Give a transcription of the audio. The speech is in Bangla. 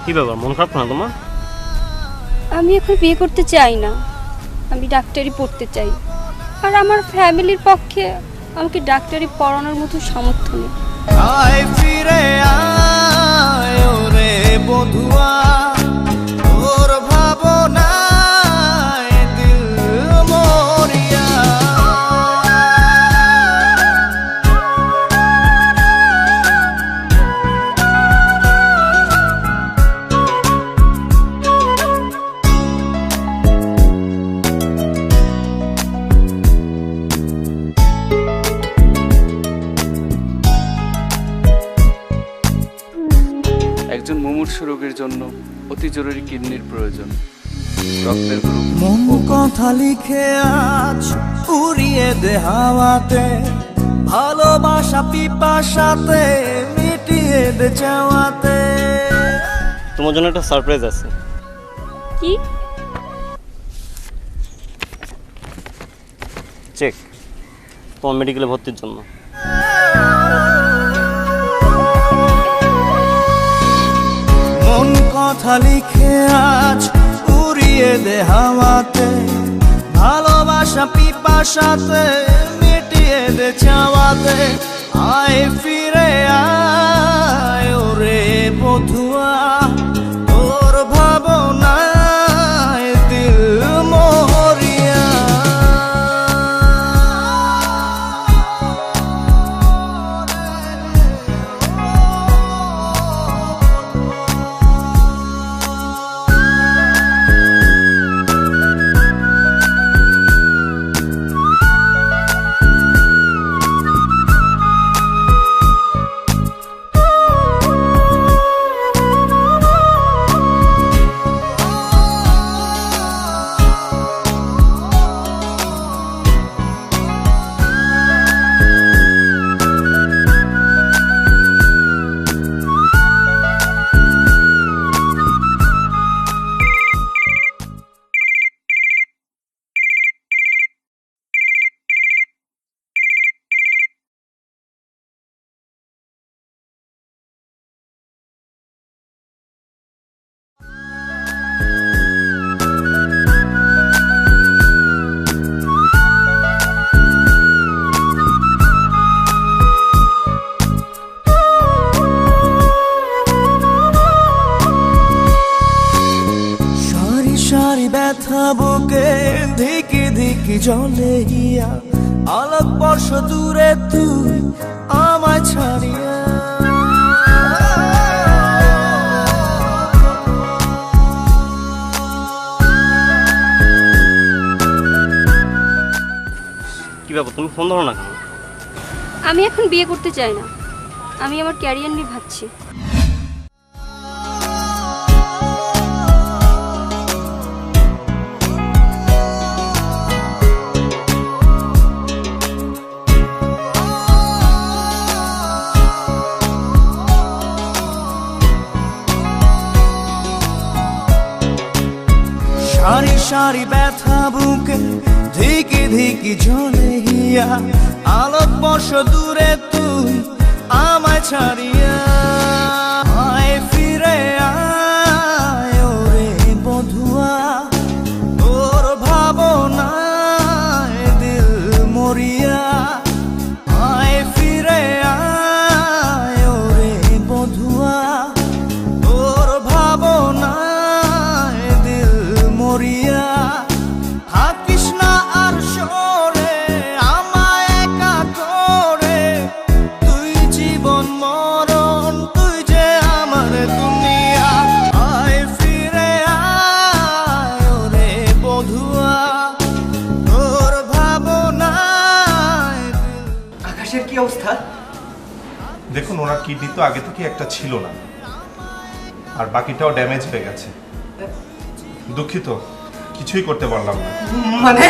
কি ব্যাপার, মন খারাপ না তোমার? আমি এখন বিয়ে করতে চাই না, আমি ডাক্তারি পড়তে চাই। আর আমার ফ্যামিলির পক্ষে আমাকে ডাক্তারি পড়ানোর মতো সামর্থ্য নেই। আয় ফিরে আয় ওরে বধুয়া, তোর ভাবনায় দিল মরিয়া। একজন মুমূর্ষু রোগীর জন্য অতি জরুরি কিডনির প্রয়োজন। রক্তের গ্রুপ মন কথা লিখে আজ উড়িয়ে দে হাওয়াতে, ভালোবাসা পিপাসাতে মিটিয়ে দে চাওয়াতে। তোমার জন্য একটা সারপ্রাইজ আছে। কি? চেক তোমার মেডিকেলে ভর্তির জন্য। মন কথা লিখে আজ উড়িয়ে দে হাওয়াতে, ভালোবাসা পিপাসাতে মিটিয়ে দে চাওয়াতে। আয় ফিরে আয় ওরে বধুয়া, তোর ভাবনায় দিল মরিয়া। ব্যথা বুকে ধিকি ধিকি জলে গিয়া, আলোক বর্ষ দূরে তুই আমায় ছাড়িয়া। কি ব্যাপার, তুমি ফোন ধরো না কেন? আমি এখন বিয়ে করতে চাই না, আমি আমার ক্যারিয়ার নিয়ে ভাবছি। সারি সারি ব্যথা বুকে ধিকি ধিকি জ্বলে হিয়া, আলোক বর্ষ দূরে তুই আমায় ছাড়িয়া। আয় ফিরে আয় ওরে বধুয়া, তোর ভাবনায় দিল মরিয়া। আয় ফিরে আয় ওরে বধুয়া, তোর ভাবনায় দিল মরিয়া। দেখুন ওনার কিডনি তো আগে থেকে একটা ছিল না, আর বাকিটাও ড্যামেজ হয়ে গেছে। দুঃখিত, কিছুই করতে পারলাম না। মানে